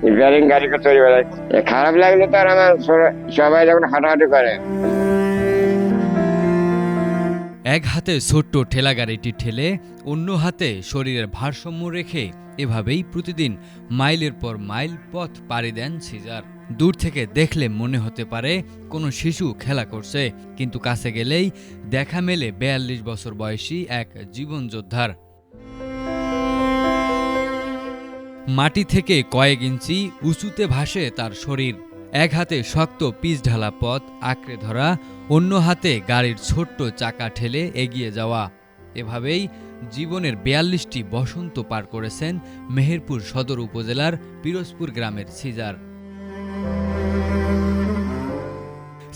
Repairing গাড়ি চলে বেড়ায়। খারাপ লাগলে তো আর আমার সবাই যখন হাঁটাহাঁটি করে। এক হাতে ছোট্ট ঠেলা গাড়িটি ঠেলে অন্য হাতে শরীরের ভারসাম্য রেখে এভাবেই প্রতিদিন মাইলের পর মাইল পথ পাড়ি দেন সিজার। দূর থেকে দেখলে মনে হতে পারে কোনো শিশু খেলা করছে, কিন্তু কাছে গেলেই দেখা মেলে ৪২ বছর বয়সী এক জীবনযোদ্ধার। মাটি থেকে কয়েক ইঞ্চি উঁচুতে ভাসে তার শরীর। এক হাতে শক্ত পিচ ঢালা পথ আঁকড়ে ধরা, অন্য হাতে গাড়ির ছোট্ট চাকা ঠেলে এগিয়ে যাওয়া। এভাবেই জীবনের ৪২টি বসন্ত পার করেছেন মেহেরপুর সদর উপজেলার পিরোজপুর গ্রামের সিজার।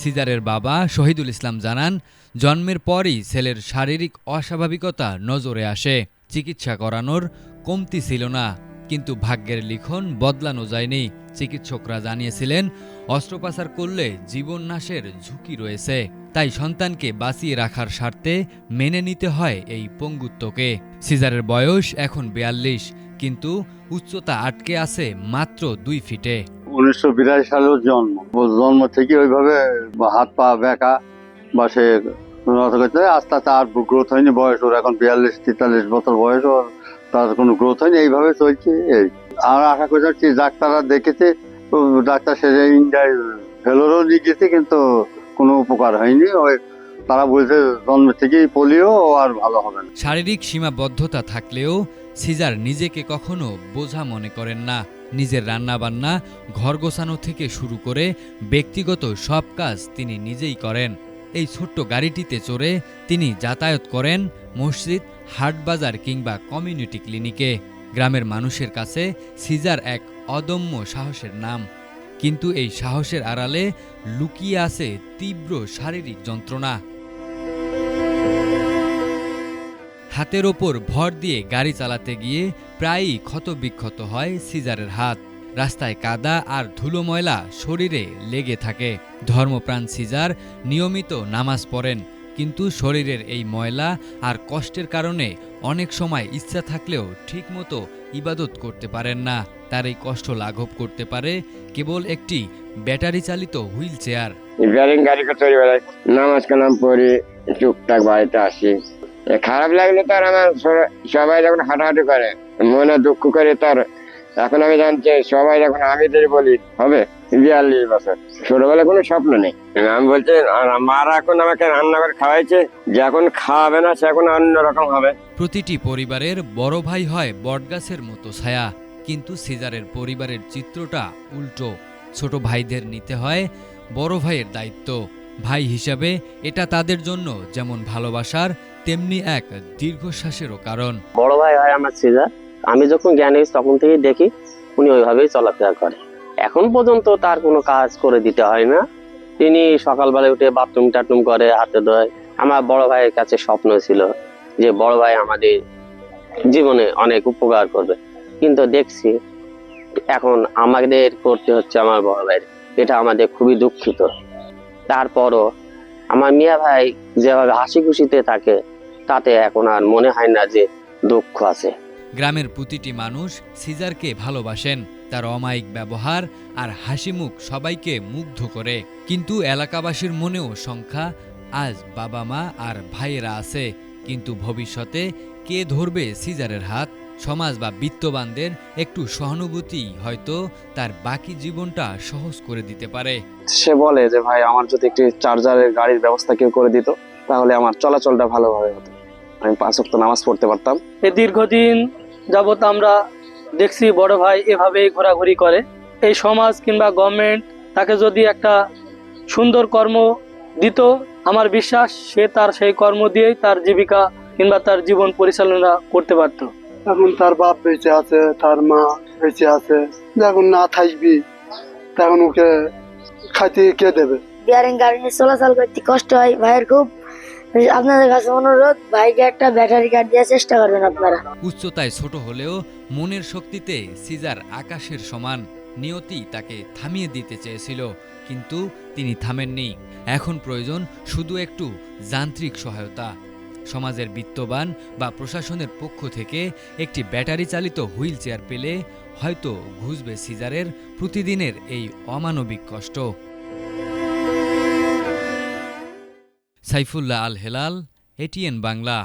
সিজারের বাবা শহীদুল ইসলাম জানান, জন্মের পরই ছেলের শারীরিক অস্বাভাবিকতা নজরে আসে। চিকিৎসা করানোর কমতি ছিল না, কিন্তু ভাগ্যের লিখন বদলানো যায়নি। চিকিৎসকরা জানিয়েছিলেন অস্ত্রোপচার করলে জীবন নাশের ঝুঁকি রয়েছে, তাই সন্তানকে বাঁচিয়ে রাখার স্বার্থে মেনে নিতে হয় এই পঙ্গুত্বকে। সিজারের বয়স এখন ৪২, কিন্তু উচ্চতা আটকে আছে মাত্র ২ ফিটে। ১৯৮২ সালেও জন্ম থেকে ওইভাবে হাত পা বেঁকা বা সে আস্তে আস্তে আর গ্রোথ হয়নি। বয়স ওর এখন ৪২-৪৩ বছর বয়স, ওর তার কোনো গ্রোথ হয়নি। এইভাবে চলছে। এই আর আশা করছি ডাক্তাররা দেখেছে, ডাক্তার সে ইন্ডিয়ায় ভেলোরও নিয়ে গেছে, কিন্তু কোনো উপকার হয়নি। ওই তারা বলছে জন্ম থেকেই পোলিও, আর ভালো হবে না। শারীরিক সীমাবদ্ধতা থাকলেও সিজার নিজেকে কখনো বোঝা মনে করেন না। নিজের রান্নাবান্না, ঘর গোছানো থেকে শুরু করে ব্যক্তিগত সব কাজ তিনি নিজেই করেন। এই ছোট্ট গাড়িটিতে চড়ে তিনি যাতায়াত করেন মসজিদ, হাটবাজার কিংবা কমিউনিটি ক্লিনিকে। গ্রামের মানুষের কাছে সিজার এক অদম্য সাহসের নাম, কিন্তু এই সাহসের আড়ালে লুকিয়ে আছে তীব্র শারীরিক যন্ত্রণা। হাতের ওপর ভর দিয়ে গাড়ি চালাতে গিয়ে প্রায়ই ক্ষতবিক্ষত হয় সিজারের হাত। রাস্তায় কাদা আর ধুলো ময়লা শরীরে লেগে থাকে। ধর্মপ্রাণ সিজার নিয়মিত নামাজ পড়েন, কিন্তু শরীরের এই ময়লা আর কষ্টের কারণে অনেক সময় ইচ্ছা থাকলেও ঠিকমতো ইবাদত করতে পারেন না। তার এই কষ্ট লাঘব করতে পারে কেবল একটি ব্যাটারি চালিত হুইল চেয়ার। রিপেয়ারিং গাড়ি চলে বেড়ায়। নামাজ কালাম পড়ি, টুকটাক বাড়িতে আসি। খারাপ লাগলে তো আর আমার সবাই যখন হাঁটাহাঁটি করে, মনে দুঃখ করে। তার এখন আমি জানছি সবাই যখন আমি বলি হবে ৪২ বছর, ছোটবেলায় কোনো স্বপ্ন নেই। আমি বলছি মারা এখন আমাকে রান্না করে খাওয়াইছে, যে এখন খাওয়াবে না সে এখন অন্যরকম হবে। প্রতিটি পরিবারের বড় ভাই হয় বটগাছের মতো ছায়া, কিন্তু সিজারের পরিবারের চিত্রটা উল্টো। ছোট ভাইদের নিতে হয় বড় ভাইয়ের দায়িত্ব। ভাই হিসাবে এটা তাদের জন্য যেমন ভালোবাসার, তেমনি এক দীর্ঘশ্বাসেরও কারণ। বড় ভাই হয় আমার সিজার। আমি যখন জ্ঞান হয়েছি তখন থেকেই দেখি উনি ওইভাবেই চলাফেরা করে। এখন পর্যন্ত তার কোনো কাজ করে দিতে হয় না। তিনি সকালবেলায় উঠে বাথরুম টাথরুম করে, হাতে ধোয়। আমার বড় ভাইয়ের কাছে স্বপ্ন ছিল যে বড় ভাই আমাদের জীবনে অনেক উপকার করবে, কিন্তু দেখছি এখন আমাদের করতে হচ্ছে আমার বড় ভাইয়ের। এটা আমাদের খুবই দুঃখিত। তারপরও আমার মিয়া ভাই যেভাবে হাসি খুশিতে থাকে, তাতে এখন আর মনে হয় না যে দুঃখ আছে। গ্রামের প্রতিটি মানুষ সিজারকে ভালোবাসেন। তার অমায়িক ব্যবহার আর হাসিমুখ সবাইকে মুগ্ধ করে। কিন্তু এলাকাবাসীর মনেও সংখ্যা, আজ বাবা মা আর ভাইয়েরা আছে, কিন্তু ভবিষ্যতে কে ধরবে সিজারের হাত? সমাজ বা বিত্তবানদের একটু সহানুভূতি হয়তো তার বাকি জীবনটা সহজ করে দিতে পারে। সে বলে যে ভাই আমার যদি একটি চার্জারের গাড়ির ব্যবস্থা কেউ করে দিত, তাহলে আমার চলাচলটা ভালোভাবে হতো, আমি ৫ ওয়াক্ত নামাজ পড়তে পারতাম। এই দীর্ঘদিন যাবত আমরা দেখছি বড় ভাই এভাবেই ঘোরাঘুরি করে। এই সমাজ কিংবা গভর্নমেন্ট তাকে যদি একটা সুন্দর কর্ম দিত, আমার বিশ্বাস সে তার সেই কর্ম দিয়েই তার জীবিকা কিংবা তার জীবন পরিচালনা করতে পারত। এখন তার বাপ বেঁচে আছে, তার মা বেঁচে আছে, যখন না থাকবি তখন ওকে খাইতে কে দেবে? বিয়ারিং গাড়ি নিয়ে চলাচল করতে কষ্ট হয় ভাইয়ের খুব। আপনাদের কাছে অনুরোধ, ভাইকে একটা ব্যাটারি গাড়ি দেওয়ার চেষ্টা করবেন আপনারা। উচ্চতায় ছোট হলেও মনের শক্তিতে সিজার আকাশের সমান। নিয়তি তাকে থামিয়ে দিতে চেয়েছিল, কিন্তু তিনি থামেননি। এখন প্রয়োজন শুধু একটু যান্ত্রিক সহায়তা। সমাজের বিত্তবান বা প্রশাসনের পক্ষ থেকে একটি ব্যাটারি চালিত হুইল চেয়ার পেলে হয়তো ঘুচবে সিজারের প্রতিদিনের এই অমানবিক কষ্ট। সাইফুল্লাহ আল হেলাল, এটিএন বাংলা।